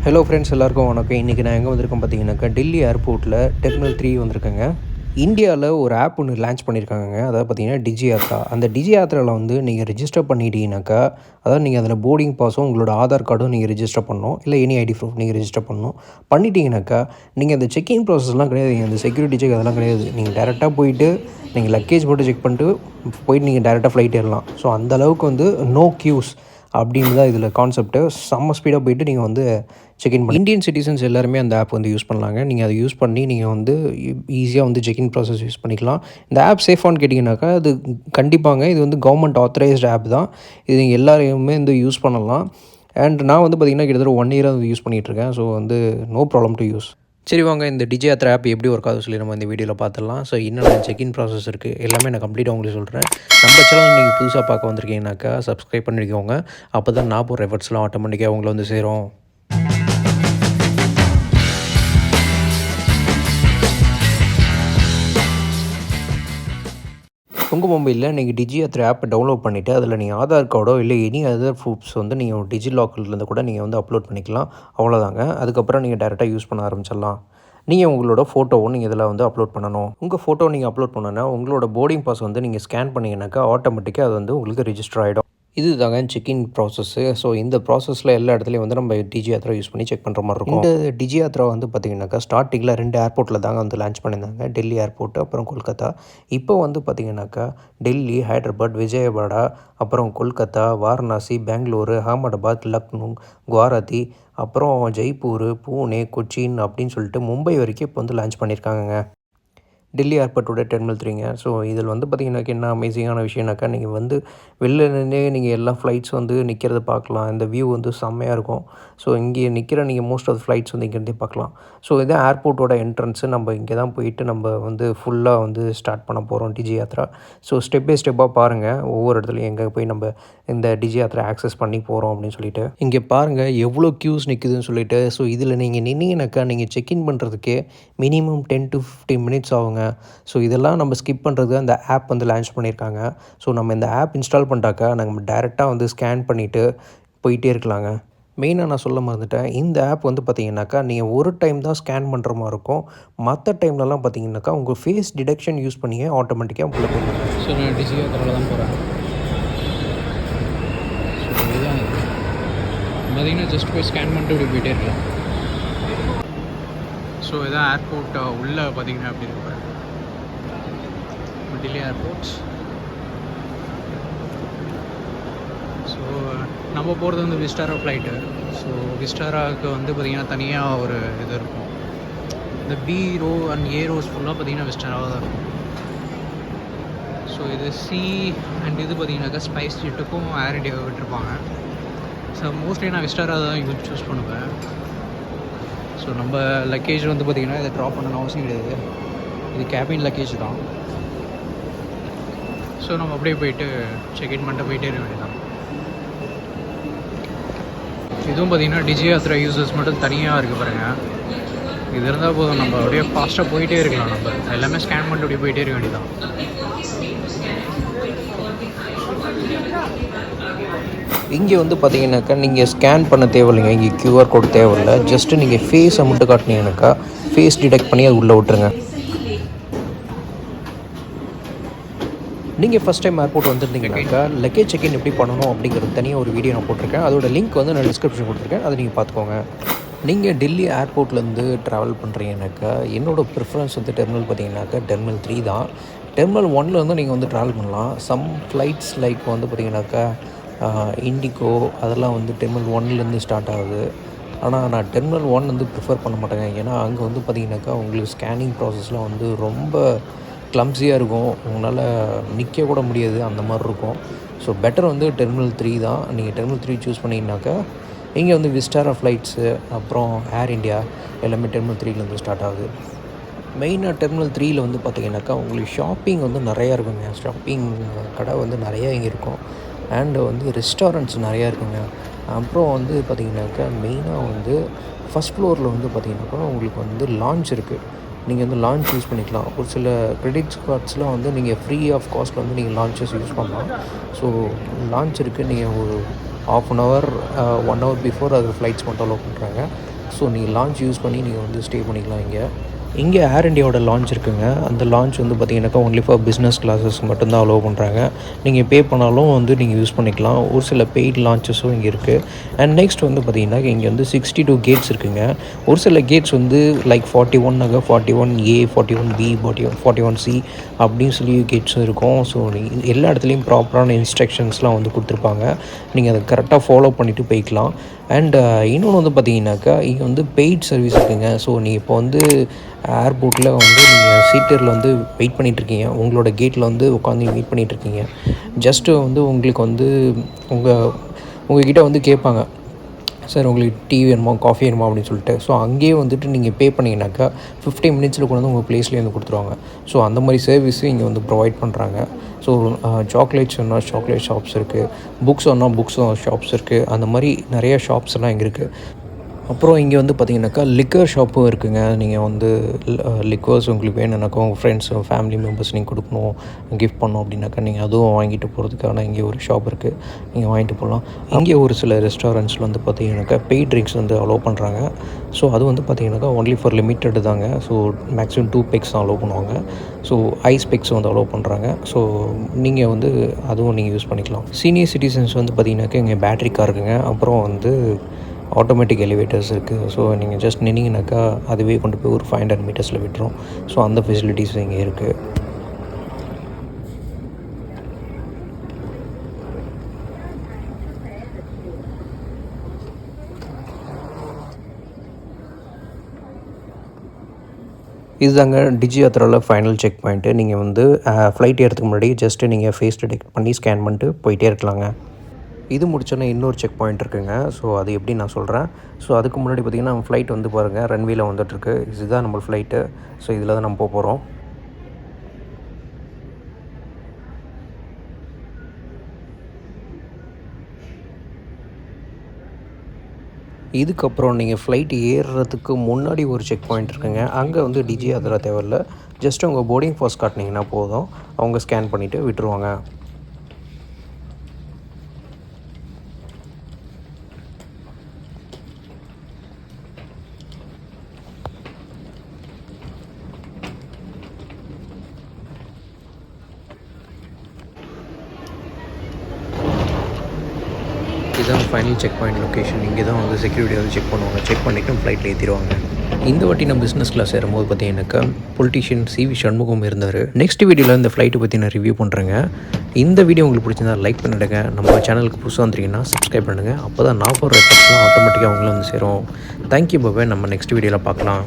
Hello friends, எல்லாருக்கும் வணக்கம். இன்றைக்கி நான் எங்கே வந்திருக்கேன் பார்த்தீங்கன்னாக்கா, டெல்லி ஏர்போர்ட்டில் டெர்மினல் 3 வந்திருக்கேங்க. இந்தியாவில் ஒரு ஆப் ஒன்று லான்ச் பண்ணியிருக்காங்கங்க. அதாவது பார்த்தீங்கன்னா டிஜி யாத்ரா. அந்த டிஜி யாத்ராவில் வந்து நீங்கள் ரிஜிஸ்டர் பண்ணிட்டீங்கன்னாக்கா, அதாவது நீங்கள் அதில் போர்டிங் பாஸும் உங்களோட ஆதார் கார்டும் நீங்கள் ரிஜிஸ்டர் பண்ணணும். இல்லை எனி ஐடி ப்ரூஃப் நீங்கள் ரிஜிஸ்டர் பண்ணணும். பண்ணிட்டீங்கன்னாக்கா, நீங்கள் அந்த செக்இன் ப்ராசஸ்லாம் கிடையாது. அந்த செக்யூரிட்டி செக் அதெல்லாம் கிடையாது. நீங்கள் டேரெக்டாக போயிட்டு நீங்கள் லக்கேஜ் மட்டும் செக் பண்ணிட்டு போயிட்டு நீங்கள் டேரெக்டாக ஃப்ளைட் ஏறலாம். ஸோ அந்தளவுக்கு வந்து நோ க்யூஸ் அப்படின்னு தான் இதில் கான்செப்ட்டு. செம்ம ஸ்பீடாக போயிட்டு நீங்கள் வந்து செக்இன் பண்ணி இந்தியன் சிட்டிசன்ஸ் எல்லாருமே அந்த ஆப் வந்து யூஸ் பண்ணலாங்க. நீங்கள் அதை யூஸ் பண்ணி நீங்கள் வந்து ஈஸியாக வந்து செக்இன் ப்ராசஸ் யூஸ் பண்ணிக்கலாம். இந்த ஆப் சேஃபானு கேட்டிங்கனாக்கா, அது கண்டிப்பாங்க. இது வந்து கவர்மெண்ட் ஆத்தரைஸ்டு ஆப் தான். இது நீங்கள் எல்லாரையுமே வந்து யூஸ் பண்ணலாம். அண்ட் நான் வந்து பார்த்திங்கன்னா கிட்டத்தட்ட 1 இயராக வந்து யூஸ் பண்ணிகிட்ருக்கேன். ஸோ வந்து நோ ப்ராப்ளம் டு யூஸ். சரி வாங்க, இந்த டிஜி யாத்ரா ஆப் எப்படி ஒர்க் ஆகுது சொல்லி நம்ம இந்த வீடியோவில் பார்த்துடலாம். ஸோ என்னென்ன செக்இன் ப்ராசஸ் இருக்குது எல்லாமே நான் கம்ப்ளீட்டாக உங்களுக்கு சொல்கிறேன். நம்ம சேனல் நீங்கள் புதுசாக பார்க்க வந்திருக்கீங்கனாக்கா சப்ஸ்கிரைப் பண்ணிக்கோங்க. அப்போ தான் நான் போகிற எஃபர்ட்ஸ்லாம் ஆட்டோமேட்டிக்காக உங்களை வந்து சேரும். உங்கள் மொபைலில் நீங்கள் டிஜி யாத்ரா ஆப்பை டவுன்லோட் பண்ணிவிட்டு அதில் நீங்கள் ஆதார் கார்டோ இல்லை எனி அதர் ப்ரூஃப்ஸ் வந்து நீங்கள் டிஜி லாக்கர்லேருந்து கூட நீங்கள் வந்து அப்லோட் பண்ணிக்கலாம். அவ்வளோதாங்க. அதுக்கப்புறம் நீங்கள் டேரெக்டாக யூஸ் பண்ண ஆரம்பிச்சிடலாம். நீங்கள் உங்களோட ஃபோட்டோவும் நீங்கள் இதில் வந்து அப்லோட் பண்ணணும். உங்கள் ஃபோட்டோ நீங்கள் அப்லோட் பண்ணோன்னா உங்களோட போர்டிங் பாஸ் வந்து நீங்கள் ஸ்கேன் பண்ணிங்கனாக்கா ஆட்டோமேட்டிக்காக அது வந்து உங்களுக்கு ரிஜிஸ்டர் ஆகிடும். இது தாங்க செக்இன் ப்ராசஸ்ஸு. ஸோ இந்த ப்ராசஸில் எல்லா இடத்துலையும் வந்து நம்ம டிஜி யாத்ரா யூஸ் பண்ணி செக் பண்ணுற மாதிரி இருக்கும். இந்த டிஜி யாத்ரா வந்து பார்த்திங்கனாக்கா ஸ்டார்டிங்கில் 2 ஏர்போர்ட்டில் தாங்க வந்து லான்ச் பண்ணியிருந்தாங்க. டெல்லி ஏர்போர்ட், அப்புறம் கொல்கத்தா. இப்போ வந்து பார்த்திங்கனாக்கா டெல்லி, ஹைதராபாத், விஜயவாடா, அப்புறம் கொல்கத்தா, வாரணாசி, பெங்களூரு, அகமதாபாத், லக்னோ, குவாராத்தி, அப்புறம் ஜெய்ப்பூர், பூனே, கொச்சின் அப்படின்னு சொல்லிட்டு மும்பை வரைக்கும் இப்போ வந்து லான்ச் பண்ணியிருக்காங்கங்க. டெல்லி ஏர்போர்ட்டோட டெர்மினல் 3ங்க. ஸோ இதில் வந்து பார்த்திங்கனாக்கா என்ன அமேசிங்கான விஷயம்னாக்கா, நீங்கள் வந்து வெளில நின்றே நீங்கள் எல்லா ஃப்ளைட்ஸ் வந்து நிற்கிறத பார்க்கலாம். இந்த வியூ வந்து செம்மையாக இருக்கும். ஸோ இங்கே நிற்கிற நீங்கள் மோஸ்ட் ஆஃப் ஃப்ளைட்ஸ் வந்து இங்கேருந்தே பார்க்கலாம். ஸோ இதான் ஏர்போர்ட்டோட என்ட்ரன்ஸு. நம்ம இங்கே தான் போயிட்டு நம்ம வந்து ஃபுல்லாக வந்து ஸ்டார்ட் பண்ண போகிறோம் டிஜி யாத்ரா. ஸோ ஸ்டெப் பை ஸ்டெப்பாக பாருங்கள். ஒவ்வொரு இடத்துலையும் எங்கே போய் நம்ம இந்த டிஜி யாத்ரா ஆக்சஸ் பண்ணி போகிறோம் அப்படின்னு சொல்லிட்டு. இங்கே பாருங்கள் எவ்வளோ க்யூஸ் நிற்குதுன்னு சொல்லிட்டு. ஸோ இதில் நீங்கள் நின்னீங்கனாக்கா நீங்கள் செக்இன் பண்ணுறதுக்கே மினிமம் 10 to 15 மினிட்ஸ் ஆகுங்க. ஸோ இதெல்லாம் நம்ம ஸ்கிப் பண்ணுறதுக்கு அந்த ஆப் வந்து லான்ச் பண்ணியிருக்காங்க. ஸோ நம்ம இந்த ஆப் இன்ஸ்டால் பண்ணிட்டாக்கா நம்ம டேரெக்டாக வந்து ஸ்கேன் பண்ணிவிட்டு போயிட்டே இருக்கலாங்க. மெயினாக நான் சொல்ல மறந்துட்டேன், இந்த ஆப் வந்து பார்த்திங்கனாக்கா நீங்கள் ஒரு டைம் தான் ஸ்கேன் பண்ணுற மாதிரி இருக்கும். மற்ற டைம்லலாம் பார்த்திங்கனாக்கா உங்கள் ஃபேஸ் டிடெக்ஷன் யூஸ் பண்ணியே ஆட்டோமேட்டிக்காக உங்களை போயிடுங்க. ஸோ நான் டிஜி யாத்ராவில் தான் போகிறேன். ஸோ இதுதான் பார்த்திங்கன்னா ஜஸ்ட் போய் ஸ்கேன் பண்ணிட்டு இப்படி போயிட்டே இருக்கலாம். ஸோ இதான் ஏர்போர்ட் உள்ளே பார்த்திங்கன்னா அப்படி இருக்கு. டெல்லி ஏர்போர்ட். ஸோ நம்ம போகிறது வந்து விஸ்டாரா ஃப்ளைட்டு. ஸோ விஸ்டாராவுக்கு வந்து பார்த்திங்கன்னா தனியாக ஒரு இது இருக்கும். இந்த B row and A rows ஃபுல்லாக பார்த்திங்கன்னா விஸ்டாராவாக தான் இருக்கும். ஸோ இது சி அண்ட் இது பார்த்திங்கனாக்கா ஸ்பைஸ் ஜெட்டுக்கும் ஏர் இண்டியாவை விட்டுருப்பாங்க. ஸோ மோஸ்ட்லி நான் விஸ்டாரா தான் சூஸ் பண்ணுவேன். ஸோ நம்ம லக்கேஜ் வந்து பார்த்திங்கன்னா இதை ட்ராப் பண்ணணும் அவசியம் கிடையாது. இது கேபின் லக்கேஜ் தான். ஸோ நம்ம அப்படியே போயிட்டு செக்இன் பண்ணிட்டு போயிட்டே இருக்க வேண்டியதான். இதுவும் பார்த்திங்கன்னா டிஜி யாத்ரா யூசர்ஸ் மட்டும் தனியாக இருக்குது பாருங்கள். இது இருந்தால் போதும், நம்ம அப்படியே ஃபாஸ்ட்டாக போயிட்டே இருக்கலாம். நம்ம எல்லாமே ஸ்கேன் பண்ணிட்டு அப்படியே போயிட்டே இருக்க வேண்டியதான். இங்கே வந்து பார்த்திங்கனாக்கா நீங்கள் ஸ்கேன் பண்ண தேவையில்லைங்க. இங்கே QR கோட் தேவையில்லை. ஜஸ்ட்டு நீங்கள் ஃபேஸை மட்டும் காட்டினீங்கன்னாக்கா ஃபேஸ் டிடெக்ட் பண்ணி அது உள்ளே விட்டுருங்க. நீங்கள் ஃபஸ்ட் டைம் ஏர்போர்ட் வந்துருந்தீங்கன்னாக்கா லக்கேஜ் செக்இன் எப்படி பண்ணணும் அப்படிங்கிறது தனியாக ஒரு வீடியோ நான் போட்டிருக்கேன். அதோட லிங்க் வந்து நான் டிஸ்கிரிப்ஷன் கொடுத்துருக்கேன். அதை நீங்கள் பார்த்துக்கோங்க. நீங்கள் டெல்லி ஏர்போர்ட்லேருந்து ட்ராவல் பண்ணுறீங்கன்னாக்கா என்னோடய ப்ரிஃபரன்ஸ் வந்து டெர்மினல் பார்த்திங்கனாக்கா டெர்மினல் 3 தான். டெர்மினல் 1 வந்து நீங்கள் வந்து ட்ராவல் பண்ணலாம். சம் ஃப்ளைட்ஸ் லைக் வந்து பார்த்திங்கனாக்கா இண்டிகோ அதெல்லாம் வந்து டெர்மினல் 1லேருந்து ஸ்டார்ட் ஆகுது. ஆனால் நான் டெர்மினல் 1 வந்து ப்ரிஃபர் பண்ண மாட்டேங்க. ஏன்னா அங்கே வந்து பார்த்திங்கனாக்கா உங்களுக்கு ஸ்கேனிங் ப்ராசஸ்லாம் வந்து ரொம்ப கிளம்ஸியாக இருக்கும். உங்களால் நிற்க கூட முடியாது, அந்த மாதிரி இருக்கும். ஸோ பெட்டர் வந்து டெர்மினல் 3 தான். நீங்கள் டெர்மினல் 3 சூஸ் பண்ணிங்கனாக்கா இங்கே வந்து விஸ்டாரா ஃப்ளைட்ஸு அப்புறம் ஏர் இண்டியா எல்லாமே டெர்மினல் 3லேருந்து ஸ்டார்ட் ஆகுது. மெயினாக டெர்மினல் 3ல் வந்து பார்த்திங்கனாக்கா உங்களுக்கு ஷாப்பிங் வந்து நிறையா இருக்குங்க. ஷாப்பிங் கடை வந்து நிறையா இங்கே இருக்கும். அண்டு வந்து ரெஸ்டாரண்ட்ஸ் நிறையா இருக்குங்க. அப்புறம் வந்து பார்த்திங்கனாக்கா மெயினாக வந்து ஃபஸ்ட் ஃப்ளோரில் வந்து பார்த்திங்கனாக்கா உங்களுக்கு வந்து லான்ச் இருக்குது. நீங்கள் வந்து லான்ச் யூஸ் பண்ணிக்கலாம். ஒரு சில கிரெடிட் கார்ட்ஸ்லாம் வந்து நீங்கள் ஃப்ரீ ஆஃப் காஸ்ட்டில் வந்து நீங்கள் லான்ச்சஸ் யூஸ் பண்ணலாம். ஸோ லான்ச் இருக்குது. நீங்கள் ஒரு half an hour 1 hour before அது ஃப்ளைட்ஸ் மட்டும் அலோவ் பண்ணுறாங்க. ஸோ நீங்கள் லான்ச் யூஸ் பண்ணி நீங்கள் வந்து ஸ்டே பண்ணிக்கலாம் இங்கே ஏர் இண்டியாவோட லான்ச் இருக்குங்க. அந்த லான்ச் வந்து பார்த்திங்கனாக்கா ஒன்லி ஃபார் பிஸ்னஸ் கிளாஸஸ் மட்டும்தான் அலோவ் பண்ணுறாங்க. நீங்கள் பே பண்ணாலும் வந்து நீங்கள் யூஸ் பண்ணிக்கலாம். ஒரு சில பெய்ட் லான்ச்சஸும் இங்கே இருக்குது. அண்ட் நெக்ஸ்ட் வந்து பார்த்திங்கன்னா இங்கே வந்து 62 கேட்ஸ் இருக்குங்க. ஒரு சில கேட்ஸ் வந்து லைக் 41 41A 41B 41C அப்படின்னு சொல்லி கேட்ஸும் இருக்கும். ஸோ எல்லா இடத்துலையும் ப்ராப்பரான இன்ஸ்ட்ரக்ஷன்ஸ்லாம் வந்து கொடுத்துருப்பாங்க. நீங்கள் அதை கரெக்டாக ஃபாலோ பண்ணிவிட்டு போய்க்கலாம். அண்ட் இன்னொன்று வந்து பார்த்திங்கனாக்கா இங்கே வந்து பெய்ட் சர்வீஸ் இருக்குங்க. ஸோ நீங்கள் இப்போ வந்து ஏர்போர்ட்டில் வந்து நீங்கள் சீட்டரில் வந்து வெயிட் பண்ணிகிட்ருக்கீங்க. உங்களோட கேட்டில் வந்து உட்காந்து வெயிட் பண்ணிகிட்ருக்கீங்க. ஜஸ்ட்டு வந்து உங்களுக்கு வந்து உங்கள்கிட்ட வந்து கேட்பாங்க, சார் உங்களுக்கு டீ வேணுமா காஃபி வேணுமா அப்படின்னு சொல்லிட்டு. ஸோ அங்கேயே வந்துட்டு நீங்கள் பே பண்ணிங்கனாக்கா 15 மினிட்ஸில் கொண்டு வந்து உங்கள் ப்ளேஸ்லேயே வந்து கொடுத்துருவாங்க. ஸோ அந்த மாதிரி சர்வீஸும் இங்கே வந்து ப்ரொவைட் பண்ணுறாங்க. ஸோ சாக்லேட்ஸ் வேணால் சாக்லேட் ஷாப்ஸ் இருக்குது, புக்ஸ் வேணால் புக்ஸ் ஷாப்ஸ் இருக்குது. அந்த மாதிரி நிறைய ஷாப்ஸ் எல்லாம் இங்கே இருக்குது. அப்புறம் இங்கே வந்து பார்த்திங்கனாக்கா லிக்கர் ஷாப்பும் இருக்குங்க. நீங்கள் வந்து லிக்வர்ஸ் உங்களுக்கு வேணும்னாக்கா உங்கள் ஃப்ரெண்ட்ஸ் ஃபேமிலி மெம்பர்ஸ் நீங்கள் கொடுக்கணும், கிஃப்ட் பண்ணணும் அப்படின்னாக்கா நீங்கள் அதுவும் வாங்கிட்டு போகிறதுக்கான இங்கே ஒரு ஷாப் இருக்குது. நீங்கள் வாங்கிட்டு போகலாம். இங்கே ஒரு சில ரெஸ்டாரண்ட்ஸில் வந்து பார்த்திங்கனாக்கா பெய்ட் ட்ரிங்க்ஸ் வந்து அலோவ் பண்ணுறாங்க. ஸோ அது வந்து பார்த்திங்கனாக்கா ஒன்லி ஃபார் லிமிட்டட் தாங்க. ஸோ மேக்ஸிமம் 2 பெக்ஸ் தான் அலோவ் பண்ணுவாங்க. ஸோ ஐஸ் பெக்ஸ் வந்து அலோவ் பண்ணுறாங்க. ஸோ நீங்கள் வந்து அதுவும் நீங்கள் யூஸ் பண்ணிக்கலாம். சீனியர் சிட்டிசன்ஸ் வந்து பார்த்திங்கனாக்கா இங்கே பேட்ரி கார் இருக்குங்க. அப்புறம் வந்து ஆட்டோமேட்டிக் எலிவேட்டர்ஸ் இருக்குது. ஸோ நீங்கள் ஜஸ்ட் நின்னீங்கனாக்கா அதுவே கொண்டு போய் ஒரு 500 மீட்டர்ஸில் விட்டுரும். ஸோ அந்த ஃபெசிலிட்டிஸ் இங்கே இருக்குது. இதுதாங்க டிஜி யாத்ராவில் ஃபைனல் செக் பாயிண்ட்டு. நீங்கள் வந்து ஃப்ளைட் ஏறதுக்கு முன்னாடி ஜஸ்ட்டு நீங்கள் ஃபேஸ் டிடெக்ட் பண்ணி ஸ்கேன் பண்ணிட்டு போயிட்டே இருக்கலாங்க. இது முடிச்சோன்னே இன்னொரு செக் பாயிண்ட் இருக்குங்க. ஸோ அது எப்படி நான் சொல்கிறேன். ஸோ அதுக்கு முன்னாடி பார்த்திங்கன்னா நம்ம ஃப்ளைட் வந்து பாருங்கள் ரன்வேயில் வந்துட்டுருக்கு. இதுதான் நம்ம ஃப்ளைட்டு. ஸோ இதில் தான் நம்ம போகிறோம். இதுக்கப்புறம் நீங்கள் ஃப்ளைட் ஏறுறதுக்கு முன்னாடி ஒரு செக் பாயிண்ட் இருக்குங்க. அங்கே வந்து டிஜி யாத்ரா தேவையில்ல. ஜஸ்ட் உங்கள் போர்டிங் பாஸ் காட்டினீங்கன்னா போதும், அவங்க ஸ்கேன் பண்ணிவிட்டு விட்டுருவாங்க. இதுதான் ஃபைனல் செக் பாயிண்ட் லொக்கேஷன். இங்கே தான் வந்து செக்யூரிட்டி வந்து செக் பண்ணுவாங்க. செக் பண்ணிவிட்டு ஃப்ளைட்டில் ஏற்றிடுவாங்க. இந்த வாட்டி நான் பிஸ்னஸ் கிளாஸ் ஏறும்போது பார்த்தீங்கன்னாக்கா பொலிட்டிஷியன் சிவி சண்முகம் இருந்தார். நெக்ஸ்ட் வீடியோவில் இந்த ஃப்ளைட்டை பற்றி நான் ரிவ்யூ பண்ணுறேங்க. இந்த வீடியோ உங்களுக்கு பிடிச்சிருந்தா லைக் பண்ணிவிடுங்க. நம்ம சேனலுக்கு புதுசாக வந்துட்டீங்கன்னா சப்ஸ்கிரைப் பண்ணுங்கள். அப்போ தான் நான் போடுற ரெக்கார்ட்ஸ்லாம் ஆட்டோமேட்டிக்காக அவங்களும் வந்து சேரும். தேங்க்யூ பாபா. நம்ம நெக்ஸ்ட் வீடியோவில் பார்க்கலாம்.